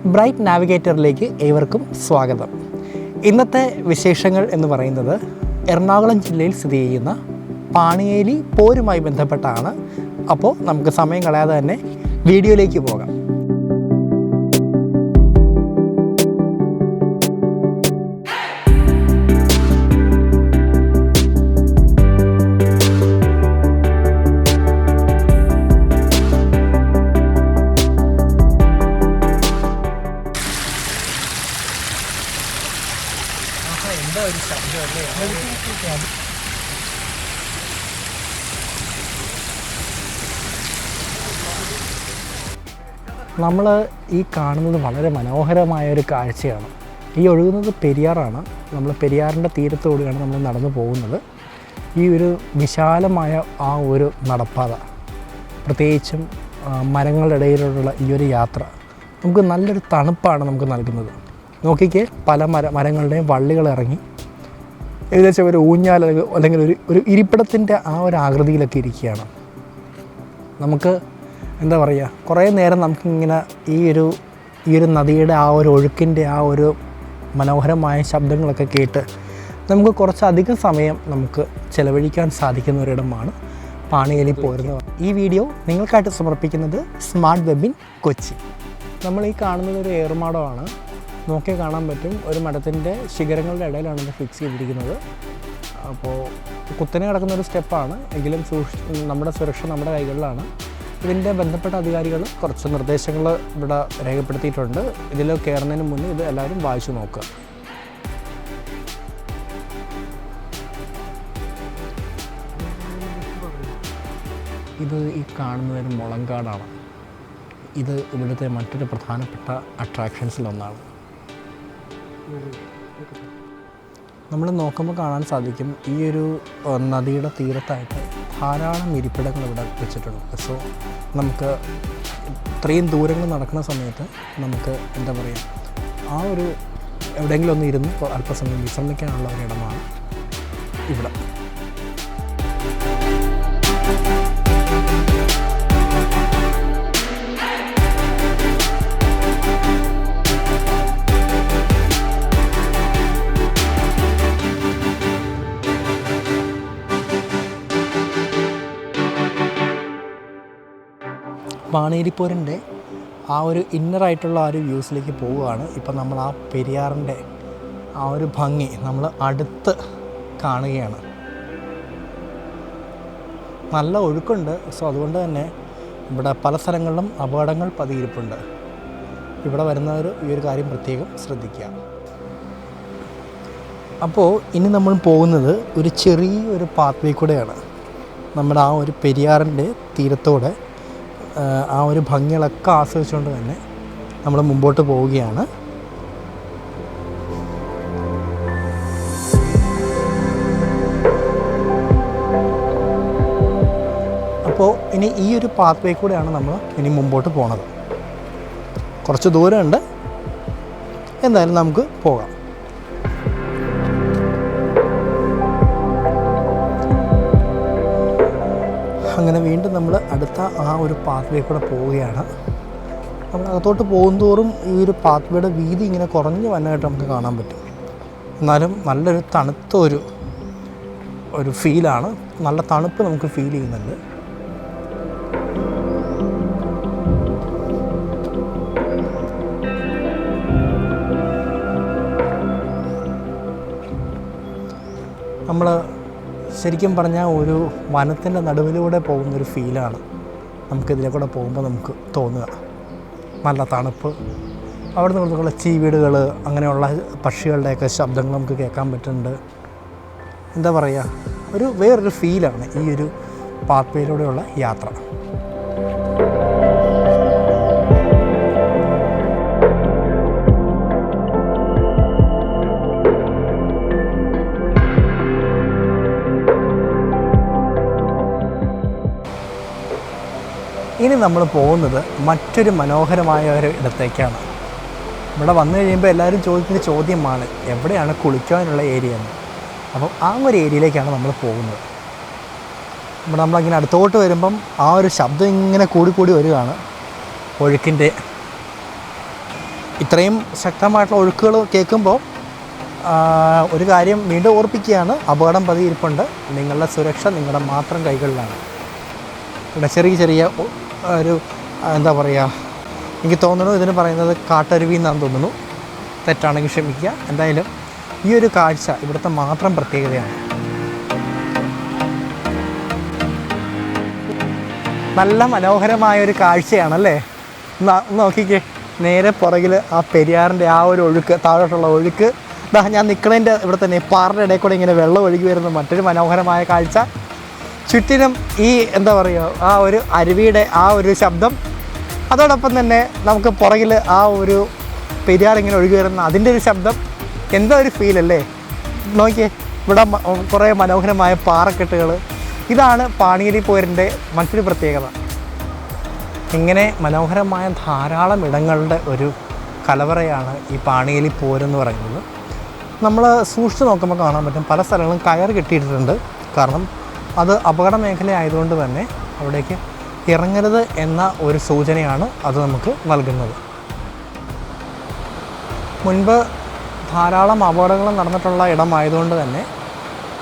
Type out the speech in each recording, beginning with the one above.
Bright നാവിഗേറ്ററിലേക്ക് ഏവർക്കും സ്വാഗതം. ഇന്നത്തെ വിശേഷങ്ങൾ എന്ന് പറയുന്നത് എറണാകുളം ജില്ലയിൽ സ്ഥിതി ചെയ്യുന്ന പാണിയേലി പോരുമായി ബന്ധപ്പെട്ടാണ്. അപ്പോൾ നമുക്ക് സമയം കളയാതെ തന്നെ വീഡിയോയിലേക്ക് പോകാം. നമ്മൾ ഈ കാണുന്നത് വളരെ മനോഹരമായൊരു കാഴ്ചയാണ്. ഈ ഒഴുകുന്നത് പെരിയാറാണ്. നമ്മൾ പെരിയാറിൻ്റെ തീരത്തോടെയാണ് നമ്മൾ നടന്നു പോകുന്നത്. ഈ ഒരു വിശാലമായ ആ ഒരു നടപ്പാത, പ്രത്യേകിച്ചും മരങ്ങളുടെ ഇടയിലുള്ള ഈ ഒരു യാത്ര നമുക്ക് നല്ലൊരു തണുപ്പാണ് നമുക്ക് നൽകുന്നത്. നോക്കിക്കേ, പല മരങ്ങളുടെയും വള്ളികൾ ഇറങ്ങി ഏകദേശം ഒരു ഊഞ്ഞാൽ അല്ലെങ്കിൽ ഒരു ഇരിപ്പിടത്തിൻ്റെ ആ ഒരു ആകൃതിയിലൊക്കെ ഇരിക്കുകയാണ്. നമുക്ക് എന്താ പറയുക, കുറേ നേരം നമുക്കിങ്ങനെ ഈ ഒരു നദിയുടെ ആ ഒരു ഒഴുക്കിൻ്റെ ആ ഒരു മനോഹരമായ ശബ്ദങ്ങളൊക്കെ കേട്ട് നമുക്ക് കുറച്ചധികം സമയം നമുക്ക് ചിലവഴിക്കാൻ സാധിക്കുന്ന ഒരിടമാണ് പാണിയേലി പോരുന്നത്. ഈ വീഡിയോ നിങ്ങൾക്കായിട്ട് സമർപ്പിക്കുന്നത് സ്മാർട്ട് വെബിൻ കൊച്ചി. നമ്മൾ ഈ കാണുന്നത് ഒരു ഏറുമാടമാണ്. നോക്കി കാണാൻ പറ്റും, ഒരു മഠത്തിൻ്റെ ശിഖരങ്ങളുടെ ഇടയിലാണ് ഇത് ഫിക്സ് ചെയ്തിരിക്കുന്നത്. അപ്പോൾ കുത്തനെ കിടക്കുന്ന ഒരു സ്റ്റെപ്പാണ്, എങ്കിലും നമ്മുടെ സുരക്ഷ നമ്മുടെ കൈകളിലാണ്. ഇതിൻ്റെ ബന്ധപ്പെട്ട അധികാരികൾ കുറച്ച് നിർദ്ദേശങ്ങൾ ഇവിടെ രേഖപ്പെടുത്തിയിട്ടുണ്ട്. ഇതിൽ കയറുന്നതിന് മുന്നേ ഇത് എല്ലാവരും വായിച്ചു നോക്കുക. ഇത് ഈ കാണുന്നതൊരു മുളങ്കാടാണ്. ഇത് ഇവിടുത്തെ മറ്റൊരു പ്രധാനപ്പെട്ട അട്രാക്ഷൻസിലൊന്നാണ്. നമ്മൾ നോക്കുമ്പോൾ കാണാൻ സാധിക്കും, ഈ ഒരു നദിയുടെ തീരത്തായിട്ട് ധാരാളം ഇരിപ്പിടങ്ങൾ ഇവിടെ വെച്ചിട്ടുണ്ട്. സോ നമുക്ക് ഇത്രയും ദൂരങ്ങൾ നടക്കുന്ന സമയത്ത് നമുക്ക് എന്താ പറയുക, ആ ഒരു എവിടെയെങ്കിലും ഒന്ന് ഇരുന്ന് അല്പസമയം വിശ്രമിക്കാനുള്ള ഒരിടമാണ് ഇവിടെ. പാണിയേലി പോരിൻ്റെ ആ ഒരു ഇന്നറായിട്ടുള്ള ആ ഒരു വ്യൂസിലേക്ക് പോവുകയാണ്. ഇപ്പം നമ്മൾ ആ പെരിയാറിൻ്റെ ആ ഒരു ഭംഗി നമ്മൾ അടുത്ത് കാണുകയാണ്. നല്ല ഒഴുക്കുണ്ട്. സോ അതുകൊണ്ട് തന്നെ ഇവിടെ പല സ്ഥലങ്ങളിലും അപകടങ്ങൾ പതിയിരിപ്പുണ്ട്. ഇവിടെ വരുന്നവർ ഈ ഒരു കാര്യം പ്രത്യേകം ശ്രദ്ധിക്കുക. അപ്പോൾ ഇനി നമ്മൾ പോകുന്നത് ഒരു ചെറിയൊരു പാത്വേ കൂടെയാണ്. നമ്മുടെ ആ ഒരു പെരിയാറിൻ്റെ തീരത്തോടെ ആ ഒരു ഭംഗികളൊക്കെ ആസ്വദിച്ചുകൊണ്ട് തന്നെ നമ്മൾ മുമ്പോട്ട് പോവുകയാണ്. അപ്പോൾ ഇനി ഈ ഒരു പാത്വേ കൂടെയാണ് നമ്മൾ ഇനി മുമ്പോട്ട് പോണത്. കുറച്ച് ദൂരമുണ്ട്, എന്തായാലും നമുക്ക് പോകാം. അങ്ങനെ വീണ്ടും നമ്മൾ അടുത്ത ആ ഒരു പാത്വേ കൂടെ പോവുകയാണ്. നമ്മൾ അകത്തോട്ട് പോകുന്തോറും ഈ ഒരു പാത്വേയുടെ വീതി ഇങ്ങനെ കുറഞ്ഞ് വന്നതായിട്ട് നമുക്ക് കാണാൻ പറ്റും. എന്നാലും നല്ലൊരു തണുത്ത ഒരു ഫീലാണ്. നല്ല തണുപ്പ് നമുക്ക് ഫീൽ ചെയ്യുന്നുണ്ട്. നമ്മൾ ശരിക്കും പറഞ്ഞാൽ ഒരു വനത്തിൻ്റെ നടുവിലൂടെ പോകുന്നൊരു ഫീലാണ് നമുക്കിതിലെ കൂടെ പോകുമ്പോൾ നമുക്ക് തോന്നുക. നല്ല തണുപ്പ്, അവിടെ നിന്നുള്ള ചീവീടുകൾ, അങ്ങനെയുള്ള പക്ഷികളുടെയൊക്കെ ശബ്ദങ്ങൾ നമുക്ക് കേൾക്കാൻ പറ്റുന്നുണ്ട്. എന്താ പറയുക, വേറൊരു ഫീലാണ് ഈ ഒരു പാത്വേയിലൂടെയുള്ള യാത്ര. ഇനി നമ്മൾ പോകുന്നത് മറ്റൊരു മനോഹരമായ ഒരു ഇടത്തേക്കാണ്. ഇവിടെ വന്നു കഴിയുമ്പോൾ എല്ലാവരും ചോദിക്കുന്ന ചോദ്യമാണ്, എവിടെയാണ് കുളിക്കാനുള്ള ഏരിയ എന്ന്. അപ്പം ആ ഒരു ഏരിയയിലേക്കാണ് നമ്മൾ പോകുന്നത്. ഇവിടെ നമ്മളങ്ങനെ അടുത്തോട്ട് വരുമ്പം ആ ഒരു ശബ്ദം ഇങ്ങനെ കൂടിക്കൂടി വരികയാണ് ഒഴുക്കിൻ്റെ. ഇത്രയും ശക്തമായിട്ടുള്ള ഒഴുക്കുകൾ കേൾക്കുമ്പോൾ ഒരു കാര്യം വീണ്ടും ഓർപ്പിക്കുകയാണ്, അപകടം പതിയിരിപ്പുണ്ട്. നിങ്ങളുടെ സുരക്ഷ നിങ്ങളുടെ മാത്രം കൈകളിലാണ്. ഇവിടെ ചെറിയ ചെറിയ ഒരു എന്താ പറയുക, എനിക്ക് തോന്നുന്നു ഇതിന് പറയുന്നത് കാട്ടരുവി എന്നാണ് തോന്നുന്നു. തെറ്റാണെങ്കിൽ ക്ഷമിക്കുക. എന്തായാലും ഈ ഒരു കാഴ്ച ഇവിടുത്തെ മാത്രം പ്രത്യേകതയാണ്. നല്ല മനോഹരമായൊരു കാഴ്ചയാണല്ലേ. നോക്കിക്കേ, നേരെ പുറകിൽ ആ പെരിയാറിൻ്റെ ആ ഒരു ഒഴുക്ക്, താഴോട്ടുള്ള ഒഴുക്ക്. ഞാൻ നിൽക്കുന്നതിൻ്റെ ഇവിടെ തന്നെ പാറിൻ്റെ ഇടയിൽ കൂടെ ഇങ്ങനെ വെള്ളം ഒഴുകി വരുന്ന മറ്റൊരു മനോഹരമായ കാഴ്ച. ചുറ്റിനും ഈ എന്താ പറയുക, ആ ഒരു അരുവിയുടെ ആ ഒരു ശബ്ദം. അതോടൊപ്പം തന്നെ നമുക്ക് പുറകിൽ ആ ഒരു പെരിയാർ ഇങ്ങനെ ഒഴുകി വരുന്ന അതിൻ്റെ ഒരു ശബ്ദം. എന്താ ഒരു ഫീലല്ലേ. നോക്കിയേ, ഇവിടെ കുറേ മനോഹരമായ പാറക്കെട്ടുകൾ. ഇതാണ് പാണിയേലി പോരിൻ്റെ മറ്റൊരു പ്രത്യേകത. ഇങ്ങനെ മനോഹരമായ ധാരാളം ഇടങ്ങളുടെ ഒരു കലവറയാണ് ഈ പാണിയേലി പോരെന്ന് പറയുന്നത്. നമ്മൾ സൂക്ഷിച്ച് നോക്കുമ്പോൾ കാണാൻ പറ്റും, പല സ്ഥലങ്ങളും കയർ കെട്ടിയിട്ടുണ്ട്. കാരണം അത് അപകട മേഖല ആയതുകൊണ്ട് തന്നെ അവിടേക്ക് ഇറങ്ങരുത് എന്ന ഒരു സൂചനയാണ് അത് നമുക്ക് നൽകുന്നത്. മുൻപ് ധാരാളം അപകടങ്ങൾ നടന്നിട്ടുള്ള ഇടമായതുകൊണ്ട് തന്നെ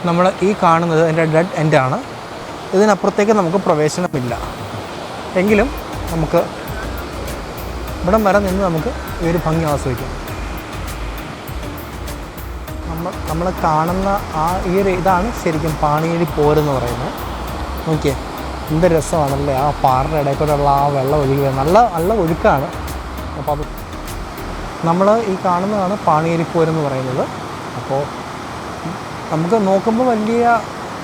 നമ്മൾ ഈ കാണുന്നത് അതിൻ്റെ ഡെഡ് എൻഡാണ്. ഇതിനപ്പുറത്തേക്ക് നമുക്ക് പ്രവേശനമില്ല. എങ്കിലും നമുക്ക് ഇവിടം വരെ നിന്ന് നമുക്ക് ഈ ഒരു ഭംഗി ആസ്വദിക്കാം. നമ്മൾ കാണുന്ന ഈ ഒരു ഇതാണ് ശരിക്കും പാണിയേലി പോരെന്ന് പറയുന്നത്. നോക്കിയേ, എന്ത് രസമാണല്ലേ. ആ പാറയുടെ ഇടയിൽ കൂടെയുള്ള ആ വെള്ളം ഒഴുകി നല്ല നല്ല ഒഴുക്കാണ്. അപ്പോൾ അത് നമ്മൾ ഈ കാണുന്നതാണ് പാണിയേലി പോരെന്ന് പറയുന്നത്. അപ്പോൾ നമുക്ക് നോക്കുമ്പോൾ വലിയ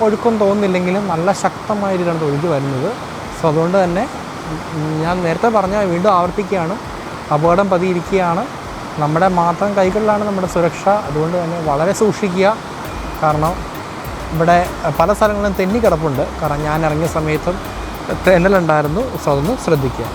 ഒഴുക്കൊന്നും തോന്നുന്നില്ലെങ്കിലും നല്ല ശക്തമായ രീതിയിലാണ് ഒഴുകി വരുന്നത്. സോ അതുകൊണ്ട് തന്നെ ഞാൻ നേരത്തെ പറഞ്ഞ വീണ്ടും ആവർത്തിക്കുകയാണ്, അപകടം പതിയിരിക്കുകയാണ്. നമ്മുടെ മാത്രം കൈകളിലാണ് നമ്മുടെ സുരക്ഷ. അതുകൊണ്ട് തന്നെ വളരെ സൂക്ഷിക്കുക. കാരണം ഇവിടെ പല സ്ഥലങ്ങളിലും തെന്നി കിടപ്പുണ്ട്. കാരണം ഞാൻ ഇറങ്ങിയ സമയത്തും തെന്നലുണ്ടായിരുന്നു. സോ അതൊന്ന് ശ്രദ്ധിക്കുക.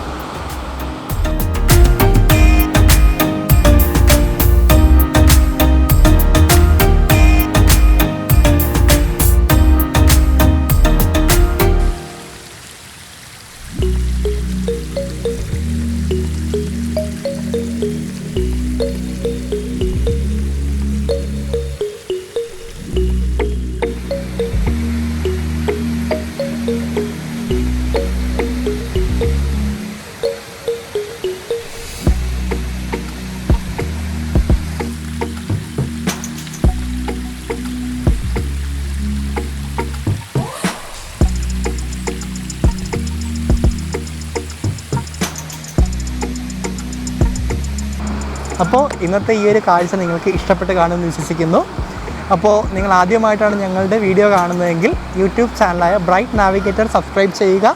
അപ്പോൾ ഇന്നത്തെ ഈ ഒരു കാഴ്ച നിങ്ങൾക്ക് ഇഷ്ടപ്പെട്ട് കാണുമെന്ന് വിശ്വസിക്കുന്നു. അപ്പോൾ നിങ്ങൾ ആദ്യമായിട്ടാണ് ഞങ്ങളുടെ വീഡിയോ കാണുന്നതെങ്കിൽ യൂട്യൂബ് ചാനലായ ബ്രൈറ്റ് നാവിഗേറ്റർ സബ്സ്ക്രൈബ് ചെയ്യുക.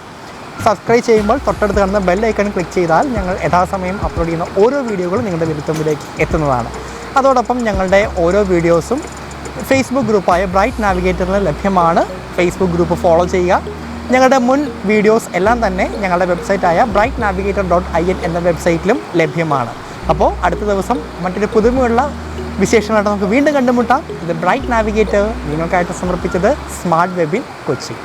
സബ്സ്ക്രൈബ് ചെയ്യുമ്പോൾ തൊട്ടടുത്ത് കാണുന്ന ബെൽ ഐക്കൺ ക്ലിക്ക് ചെയ്താൽ ഞങ്ങൾ യഥാസമയം അപ്ലോഡ് ചെയ്യുന്ന ഓരോ വീഡിയോകളും നിങ്ങളുടെ വിരൽത്തുമ്പിലേക്ക് എത്തുന്നതാണ്. അതോടൊപ്പം ഞങ്ങളുടെ ഓരോ വീഡിയോസും ഫേസ്ബുക്ക് ഗ്രൂപ്പായ ബ്രൈറ്റ് നാവിഗേറ്ററിൽ ലഭ്യമാണ്. ഫേസ്ബുക്ക് ഗ്രൂപ്പ് ഫോളോ ചെയ്യുക. ഞങ്ങളുടെ മുൻ വീഡിയോസ് എല്ലാം തന്നെ ഞങ്ങളുടെ വെബ്സൈറ്റായ brightnavigator.in എന്ന വെബ്സൈറ്റിലും ലഭ്യമാണ്. അപ്പോൾ അടുത്ത ദിവസം മറ്റൊരു പുതുമയുള്ള വിശേഷങ്ങളായിട്ട് നമുക്ക് വീണ്ടും കണ്ടുമുട്ടാം. ഇത് ബ്രൈറ്റ് നാവിഗേറ്റർ നിങ്ങൾക്കായിട്ട് സമർപ്പിച്ചത് സ്മാർട്ട് വെബിൻ കൊച്ചി.